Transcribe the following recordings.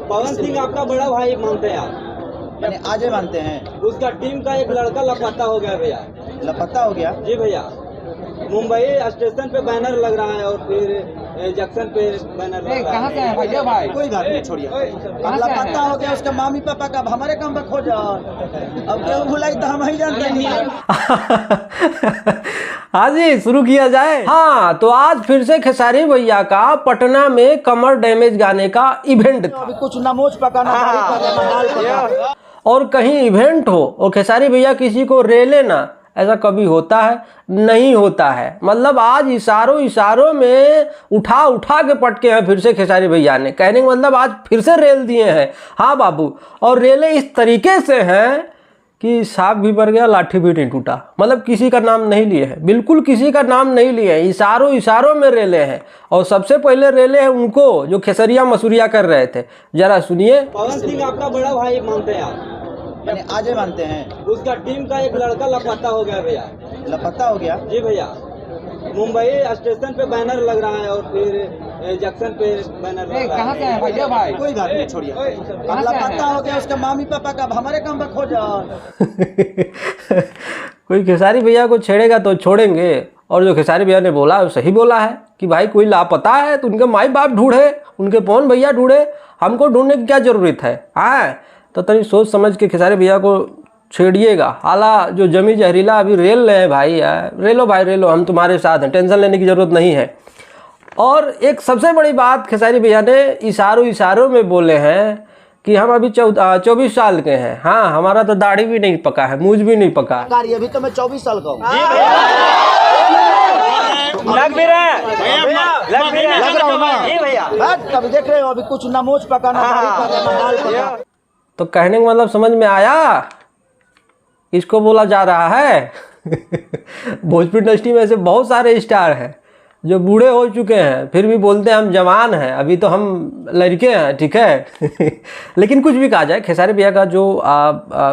पवन सिंह आपका बड़ा भाई मानते हैं आप? यानी आज ही मानते हैं? उसका टीम का एक लड़का लापता हो गया भैया। लापता हो गया? जी भैया, मुंबई स्टेशन पे बैनर लग रहा है और फिर जंक्शन पे बैनर लग रहा है। कहाँ से है भैया भाई? कोई बात नहीं, छोड़िए। अब लापता हो गया उसका मामी पापा का, अब हमारे काम पर खोज। अब क्यों भुलाई तो हम ही जानते नहीं। हाँ जी, शुरू किया जाए। हाँ, तो आज फिर से खेसारी भैया का पटना में कमर डैमेज गाने का इवेंट था। अभी कुछ नमोज पकाना, दाल पकाना। और कहीं इवेंट हो और खेसारी भैया किसी को रेले ना, ऐसा कभी होता है? नहीं होता है। मतलब आज इशारों में उठा के पटके हैं फिर से खेसारी भैया ने। कहने का मतलब आज फिर से रेल दिए हैं। हाँ बाबू, और रेले इस तरीके से हैं कि सांप भी मर गया, लाठी भी नहीं टूटा। मतलब किसी का नाम नहीं लिए हैं, बिल्कुल किसी का नाम नहीं लिए हैं। इशारों में रेले हैं। और सबसे पहले रेले हैं उनको जो खेसरिया मसूरिया कर रहे थे। जरा सुनिए। पवन सिंह आपका बड़ा भाई मानते हैं आप? यानी आज ही मानते हैं? उसका टीम का एक लड़का लापता हो गया भैया। लापता हो गया? जी भैया, मुंबई स्टेशन पे बैनर लग रहा है और फिर जंक्शन पे बैनर लग रहा कहाँ से है भैया भाई? कोई बात नहीं, छोड़िए। अब लापता हो गया उसका मामी पापा का, अब हमारे काम पर खोज। कोई खेसारी भैया को छेड़ेगा तो छोड़ेंगे। और जो खेसारी भैया ने बोला वो सही बोला है कि भाई कोई लापता है तो उनके माई बाप ढूंढे, उनके पवन भैया ढूंढे, हमको ढूंढने की क्या जरूरत है? हाँ, तो तनी सोच समझ के खेसारी भैया को छेड़िएगा। हाला जो जमी जहरीला अभी रेल रहे हैं भाई, रेलो भाई रेलो, हम तुम्हारे साथ हैं, टेंशन लेने की ज़रूरत नहीं है। और एक सबसे बड़ी बात खेसारी भैया ने इशारों में बोले हैं कि हम अभी 24 साल के हैं। हाँ, हमारा तो दाढ़ी भी नहीं पका है, मूंछ भी नहीं पका है। अभी तो मैं 24 साल का हूँ। लग भी रहा है, लग रहा हूँ ना? जी भैया। कभी देख रहे हो, अभी कुछ नमोज पकाना, दाल पकाना। तो कहने का मतलब समझ में आया इसको बोला जा रहा है। भोजपुरी इंडस्ट्री में ऐसे बहुत सारे स्टार हैं जो बूढ़े हो चुके हैं फिर भी बोलते हैं हम जवान हैं, अभी तो हम लड़के हैं, ठीक है। लेकिन कुछ भी कहा जाए, खेसारी भैया का जो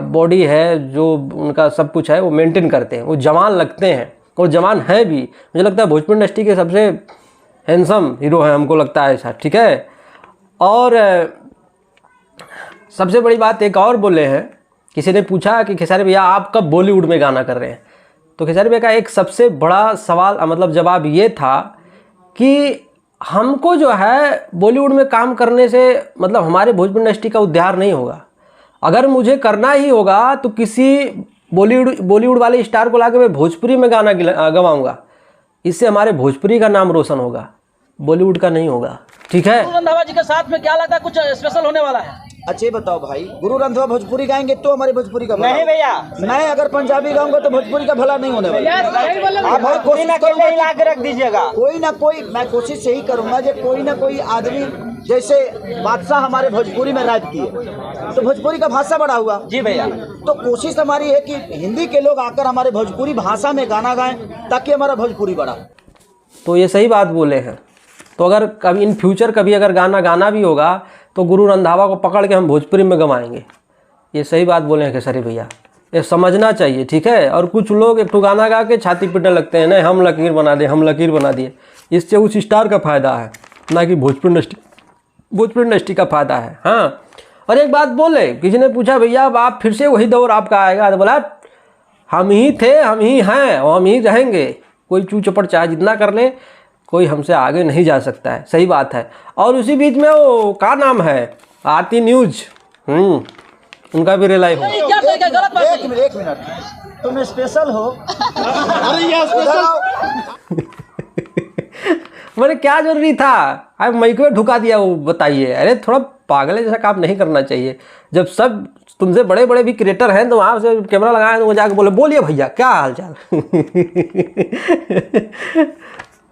बॉडी है, जो उनका सब कुछ है, वो मेंटेन करते हैं, वो जवान लगते हैं और जवान हैं भी। मुझे लगता है भोजपुरी इंडस्ट्री के सबसे हैंडसम हीरो हैं, हमको लगता है ऐसा, ठीक है। और सबसे बड़ी बात एक और बोले हैं, किसी ने पूछा कि खेसारी भैया आप कब बॉलीवुड में गाना कर रहे हैं? तो खेसारी भैया का एक सबसे बड़ा सवाल मतलब जवाब ये था कि हमको जो है बॉलीवुड में काम करने से मतलब हमारे भोजपुरी इंडस्ट्री का उद्धार नहीं होगा। अगर मुझे करना ही होगा तो किसी बॉलीवुड वाले स्टार को लाके मैं भोजपुरी में गाना गवाऊँगा, इससे हमारे भोजपुरी का नाम रोशन होगा, बॉलीवुड का नहीं होगा, ठीक है। गुरु रंधावा जी के साथ में क्या लगता है कुछ स्पेशल होने वाला है? अच्छा बताओ भाई, गुरु रंधावा भोजपुरी गाएंगे तो हमारी भोजपुरी का भला? नहीं भैया, मैं अगर पंजाबी गाऊंगा तो भोजपुरी का भला नहीं होने वाला। आप भाई कोशिश करूंगा, ला के रख दीजिएगा। कोई ना कोई, मैं कोशिश यही करूंगा जो कोई ना कोई आदमी, जैसे बादशाह हमारे भोजपुरी में राज किए तो भोजपुरी का भाषा बड़ा हुआ। जी भैया, तो कोशिश हमारी है कि हिंदी के लोग आकर हमारे भोजपुरी भाषा में गाना गाएं ताकि हमारा भोजपुरी बढ़ा। तो ये सही बात बोले हैं। तो अगर कभी इन फ्यूचर कभी अगर गाना भी होगा तो गुरु रंधावा को पकड़ के हम भोजपुरी में गवाएंगे। ये सही बात बोले हैं खेसारी भैया, ये समझना चाहिए, ठीक है। और कुछ लोग एक ठो गाना गा के छाती पीटने लगते हैं, नहीं हम लकीर बना दिए, हम लकीर बना दिए। इससे उस स्टार का फ़ायदा है ना कि भोजपुरी इंडस्ट्री का फ़ायदा है। हाँ, और एक बात बोले, किसी ने पूछा भैया अब आप फिर से वही दौर आपका आएगा? तो बोला हम ही थे, हम ही हैं और हम ही रहेंगे। कोई चू चपड़ चाहे जितना कर ले, कोई हमसे आगे नहीं जा सकता है। सही बात है। और उसी बीच में वो का नाम है, आरती न्यूज, उनका भी रिलाई हो। एक मिनट, तुम स्पेशल हो? अरे ये स्पेशल मैंने क्या जरूरी था, अब माइक्रो ढुका दिया वो, बताइए। अरे थोड़ा पागल जैसा काम नहीं करना चाहिए। जब सब तुमसे बड़े बड़े भी क्रिएटर हैं तो वहाँ से कैमरा लगाए तो वो जाके बोलिए भैया क्या हाल चाल।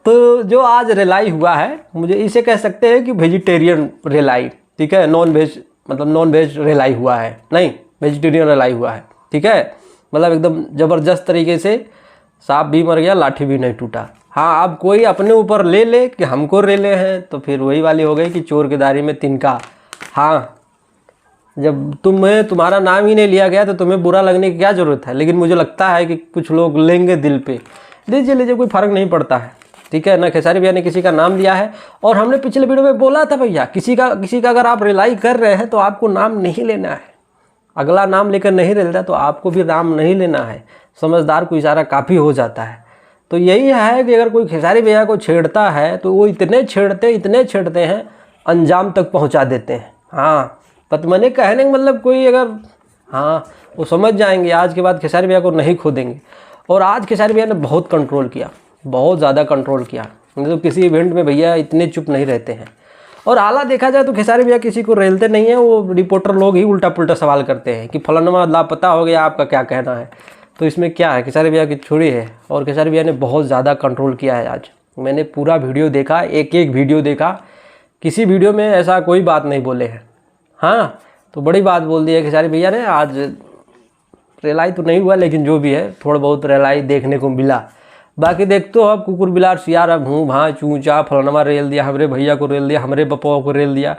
तो जो आज रिलाई हुआ है, मुझे इसे कह सकते हैं कि वेजिटेरियन रिलाई, ठीक है। नॉन वेज मतलब नॉन वेज रिलाई हुआ है, नहीं वेजिटेरियन रिलाई हुआ है, ठीक है। मतलब एकदम ज़बरदस्त तरीके से, सांप भी मर गया, लाठी भी नहीं टूटा। हाँ, अब कोई अपने ऊपर ले कि हमको रेले हैं तो फिर वही वाली हो गई कि चोर के दारी में तिनका। हाँ, जब तुम्हारा नाम ही नहीं लिया गया तो तुम्हें बुरा लगने की क्या ज़रूरत है। लेकिन मुझे लगता है कि कुछ लोग लेंगे दिल पे। लीजिए कोई फ़र्क नहीं पड़ता है। ठीक है ना। खेसारी भैया ने किसी का नाम लिया है, और हमने पिछले वीडियो में बोला था भैया, किसी का अगर आप रिलाई कर रहे हैं तो आपको नाम नहीं लेना है। अगला नाम लेकर नहीं लेता तो आपको भी नाम नहीं लेना है। समझदार को इशारा काफ़ी हो जाता है। तो यही है कि अगर कोई खेसारी भैया को छेड़ता है तो वो इतने छेड़ते हैं, अंजाम तक पहुंचा देते हैं। हाँ, पर मैंने कहने का मतलब कोई अगर, हाँ, वो समझ जाएंगे आज के बाद खेसारी भैया को नहीं खोदेंगे। और आज खेसारी भैया ने बहुत कंट्रोल किया, बहुत ज़्यादा कंट्रोल किया। नहीं तो किसी इवेंट में भैया इतने चुप नहीं रहते हैं। और आला देखा जाए तो खेसारी भैया किसी को रेलते नहीं है, वो रिपोर्टर लोग ही उल्टा पुल्टा सवाल करते हैं कि फलाना लापता हो गया, आपका क्या कहना है। तो इसमें क्या है, खेसारी भैया की छोड़ी है। और खेसारी भैया ने बहुत ज़्यादा कंट्रोल किया है। आज मैंने पूरा वीडियो देखा, एक वीडियो देखा, किसी वीडियो में ऐसा कोई बात नहीं बोले हैं। हाँ, तो बड़ी बात बोल दी है खेसारी भैया ने। आज रेलाई तो नहीं हुआ, लेकिन जो भी है थोड़ा बहुत रेलाई देखने को मिला। बाकी देखते हो अब कुकुर बिलार सियार, अब भूँ भाँ चूँ चा फलाना रेल दिया, हमारे भैया को रेल दिया, हमारे पप्पा को रेल दिया।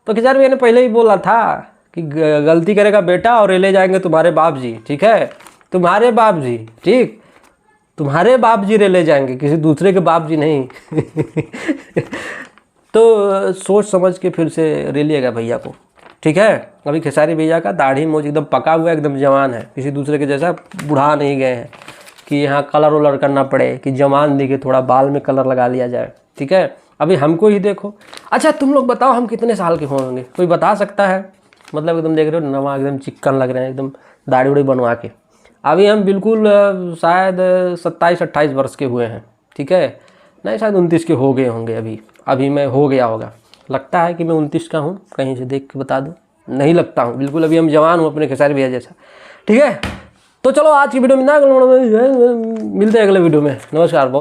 तो खेसारी भैया ने पहले ही बोला था कि गलती करेगा बेटा और रेले जाएंगे तुम्हारे बाप जी, ठीक है, तुम्हारे बाप जी, ठीक, तुम्हारे बाप जी रेले जाएंगे, किसी दूसरे के बाप जी नहीं। तो सोच समझ के फिर से रेलिएगा भैया को, ठीक है। अभी खेसारी भैया का दाढ़ी मोछ एकदम पका हुआ है, एकदम जवान है, किसी दूसरे के जैसा बुढ़ा नहीं गए हैं कि यहाँ कलर वलर करना पड़े, कि जवान दिखे, थोड़ा बाल में कलर लगा लिया जाए, ठीक है। अभी हमको ही देखो। अच्छा तुम लोग बताओ हम कितने साल के होंगे, कोई बता सकता है? मतलब एकदम देख रहे हो नवा, एकदम चिकन लग रहे हैं, एकदम दाढ़ी उड़ी बनवा के। अभी हम बिल्कुल शायद 27-28 वर्ष के हुए हैं, ठीक है। नहीं, शायद 29 के हो गए होंगे। अभी मैं हो गया होगा, लगता है कि मैं 29 का हूँ, कहीं से देख के बता दूँ। नहीं लगता हूँ बिल्कुल, अभी हम जवान हूँ अपने खेसारी भैया जैसा, ठीक है। तो चलो आज की वीडियो में ना मिलते हैं अगले वीडियो में। नमस्कार। बहुत